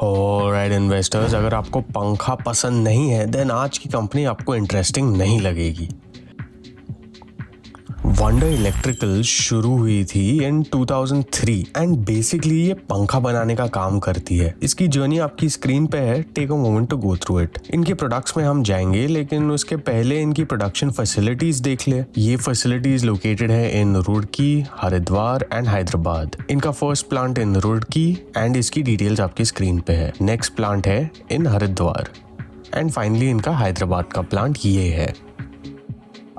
Alright investors, अगर आपको पंखा पसंद नहीं है देन आज की कंपनी आपको इंटरेस्टिंग नहीं लगेगी। वंडर इलेक्ट्रिकल शुरू हुई थी इन 2003 एंड बेसिकली ये पंखा बनाने का काम करती है। इसकी जर्नी आपकी स्क्रीन पे है, take a moment to go through it. इनके प्रोडक्ट्स में हम जाएंगे लेकिन उसके पहले इनकी प्रोडक्शन फैसिलिटीज देख ले। ये फैसिलिटीज लोकेटेड है इन रुड़की, हरिद्वार एंड हैदराबाद। इनका first plant in Roorkee and इसकी डिटेल्स आपकी स्क्रीन पे है। नेक्स्ट प्लांट है इन हरिद्वार एंड फाइनली इनका हैदराबाद का प्लांट ये है।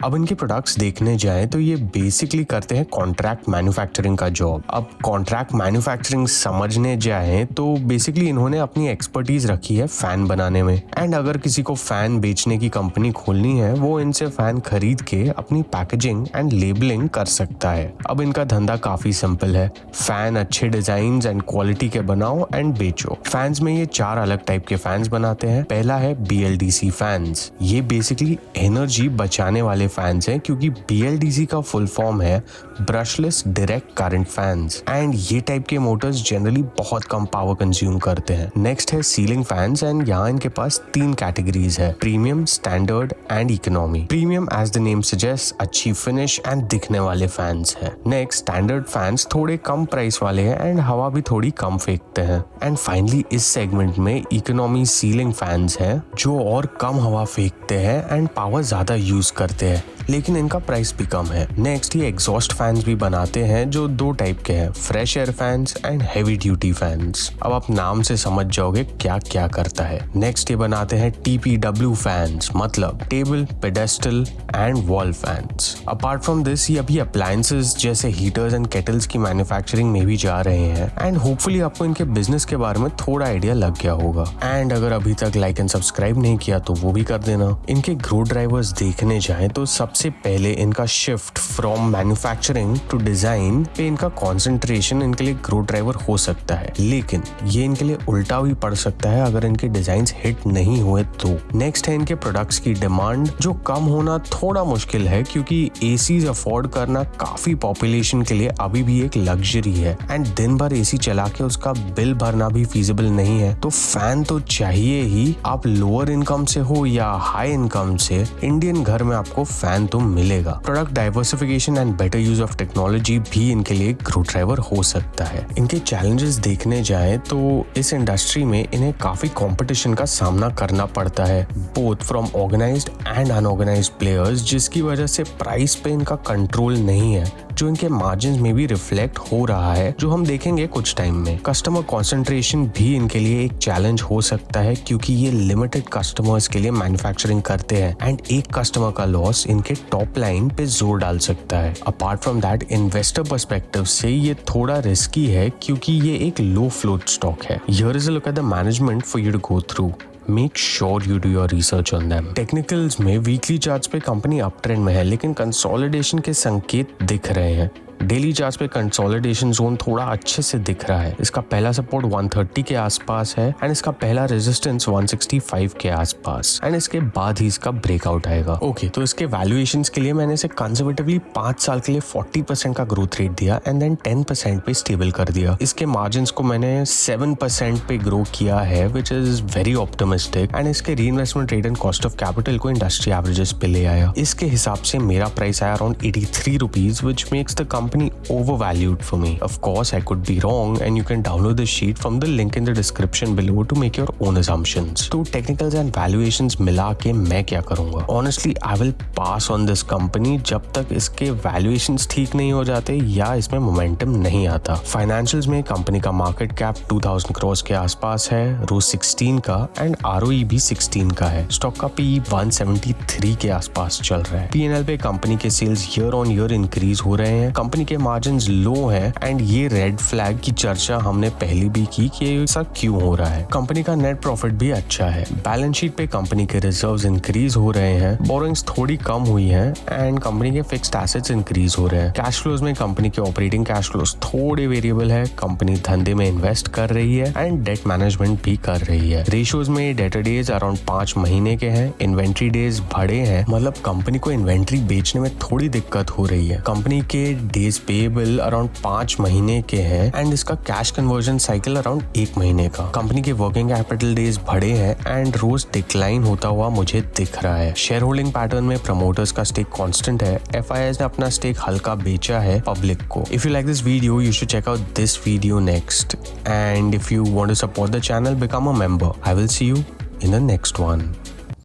अब इनके प्रोडक्ट्स देखने जाएं तो ये बेसिकली करते हैं कॉन्ट्रैक्ट मैन्युफैक्चरिंग का जॉब। अब कॉन्ट्रैक्ट मैन्युफैक्चरिंग समझने जाएं तो बेसिकली इन्होंने अपनी एक्सपर्टीज रखी है फैन बनाने में एंड अगर किसी को फैन बेचने की कंपनी खोलनी है वो इनसे फैन खरीद के अपनी पैकेजिंग एंड लेबलिंग कर सकता है। अब इनका धंधा काफी सिंपल है, फैन अच्छे डिजाइन एंड क्वालिटी के बनाओ एंड बेचो। फैंस में ये 4 अलग टाइप के फैंस बनाते हैं। पहला है BLDC फैंस। ये बेसिकली एनर्जी बचाने वाले फैंस हैं क्योंकि BLDC का फुल फॉर्म है brushless direct current fans and ये टाइप के मोटर्स जनरली बहुत कम पावर कंज्यूम करते हैं। नेक्स्ट है सीलिंग फैंस एंड यहाँ इनके पास 3 कैटेगरीज है, premium, standard and economy. Premium as the name suggest अच्छी फिनिश एंड दिखने वाले फैंस है। नेक्स्ट स्टैंडर्ड फैंस थोड़े कम प्राइस वाले हैं एंड हवा भी थोड़ी कम फेंकते हैं। एंड फाइनली इस सेगमेंट में इकोनॉमी सीलिंग फैंस है जो और कम हवा फेंकते हैं एंड पावर ज्यादा यूज करते हैं लेकिन इनका प्राइस भी कम है। नेक्स्ट ये एग्जॉस्ट फैंस भी बनाते हैं जो 2 टाइप के हैं, fresh air fans and heavy duty fans. अब आप नाम से समझ जाओगे क्या क्या करता है। नेक्स्ट ये बनाते हैं TPW फैंस, मतलब table, pedestal and wall fans. Apart from this ये अभी अप्लायंसेस जैसे हीटर्स एंड केटल्स की मैन्युफैक्चरिंग में भी जा रहे हैं एंड होपफुली आपको इनके बिजनेस के बारे में थोड़ा आइडिया लग गया होगा। एंड अगर अभी तक लाइक एंड सब्सक्राइब नहीं किया तो वो भी कर देना। इनके ग्रोथ ड्राइवर्स देखने जाए तो सबसे पहले इनका shift from manufacturing to design पे इनका कंसंट्रेशन इनके लिए ग्रोथ ड्राइवर हो सकता है, लेकिन ये इनके लिए उल्टा भी पड़ सकता है अगर इनके डिजाइन्स हिट नहीं हुए तो। नेक्स्ट है इनके प्रोडक्ट्स की डिमांड जो कम होना थोड़ा मुश्किल है क्योंकि एसीज अफोर्ड करना काफी पॉपुलेशन के लिए अभी भी एक लग्जरी है एंड दिन भर एसी चला के उसका बिल भरना भी फीजिबल नहीं है, तो फैन तो चाहिए ही। आप लोअर इनकम से हो या हाई इनकम से, इंडियन घर में आपको फैन तो मिलेगा। Product diversification and better use of technology भी इनके लिए ग्रोथ ड्राइवर हो सकता है। इनके चैलेंजेस देखने जाएं तो इस इंडस्ट्री में इन्हें काफी कंपटीशन का सामना करना पड़ता है, both from organised and unorganised players, जिसकी वजह से प्राइस पे इनका कंट्रोल नहीं है जो इनके मार्जिन में भी रिफ्लेक्ट हो रहा है, जो हम देखेंगे कुछ टाइम में। कस्टमर कंसंट्रेशन भी इनके लिए एक चैलेंज हो सकता है क्योंकि ये लिमिटेड कस्टमर्स के लिए मैन्युफैक्चरिंग करते हैं एंड एक कस्टमर का लॉस इनके टॉप लाइन पे जोर डाल सकता है। Apart from that investor perspective से ये थोड़ा रिस्की है क्योंकि ये एक लो फ्लोट स्टॉक है। Here is a look at the management for you to go through. Make sure you do your research on them. Technicals में वीकली चार्ट्स पे कंपनी अप ट्रेंड में है लेकिन कंसोलिडेशन के संकेत दिख रहे हैं। डेली चार्ट पे कंसोलिडेशन जोन थोड़ा अच्छे से दिख रहा है। इसका पहला सपोर्ट 130 के आसपास है एंड इसका पहला रेजिस्टेंस 165 के आसपास एंड इसके बाद ही इसका ब्रेकआउट आएगा। ओके, तो इसके वैल्यूएशंस के लिए मैंने इसे कंजर्वेटिवली 5 साल के लिए 40% का ग्रोथ रेट दिया एंड देन 10% पे स्टेबल कर दिया। इसके मार्जिन्स को मैंने 7% पे ग्रो किया है which is very optimistic and इसके reinvestment rate and cost of capital को इंडस्ट्री एवरेजेस पे ले आया। इसके हिसाब से मेरा प्राइस आया around 83 rupees which makes the company overvalued for me. Of course, I could be wrong and you can download the sheet from the link in the description below to make your own assumptions. तो technicals and valuations मिला के मैं क्या करूँगा? Honestly, I will pass on this company जब तक इसके valuations ठीक नहीं हो जाते या इसमें momentum नहीं आता। Financials में कंपनी का market cap 2000 crores के आसपास है, ROE 16 का एंड ROE भी 16 का है। स्टॉक का PE 173 के आसपास चल रहा है। P&L पे कंपनी के sales year on year increase हो रहे हैं। कंपनी के मार्जिन्स लो है एंड ये रेड फ्लैग की चर्चा हमने पहले भी की कि ऐसा क्यों हो रहा है। कंपनी का नेट प्रॉफिट भी अच्छा है। बैलेंस शीट पे कंपनी के रिजर्व्स इंक्रीज हो रहे हैं, बोरोइंग्स थोड़ी कम हुई है एंड कंपनी के फिक्स्ड एसेट्स इंक्रीज हो रहे हैं। कैश फ्लोज में कंपनी के ऑपरेटिंग कैश फ्लोज थोड़े वेरिएबल है। कंपनी धंधे में इन्वेस्ट कर रही है एंड डेट मैनेजमेंट भी कर रही है। रेशियोज में डेटर डेज अराउंड 5 महीने के हैं। इन्वेंट्री डेज बड़े हैं, मतलब कंपनी को इन्वेंट्री बेचने में थोड़ी दिक्कत हो रही है। कंपनी के डेज डेज पेएबल अराउंड 5 महीने के हैं एंड इसका कैश कन्वर्जन साइकिल अराउंड 1 महीने का। कंपनी के वर्किंग कैपिटल डेज बढ़े हैं एंड रोज डिक्लाइन होता हुआ मुझे दिख रहा है। शेयर होल्डिंग पैटर्न में प्रमोटर्स का स्टेक कांस्टेंट है। FIS ने अपना स्टेक हल्का बेचा है पब्लिक को। If you like this video you should check out this video next, and if you want to support the channel, become a member. I will see you in the next one.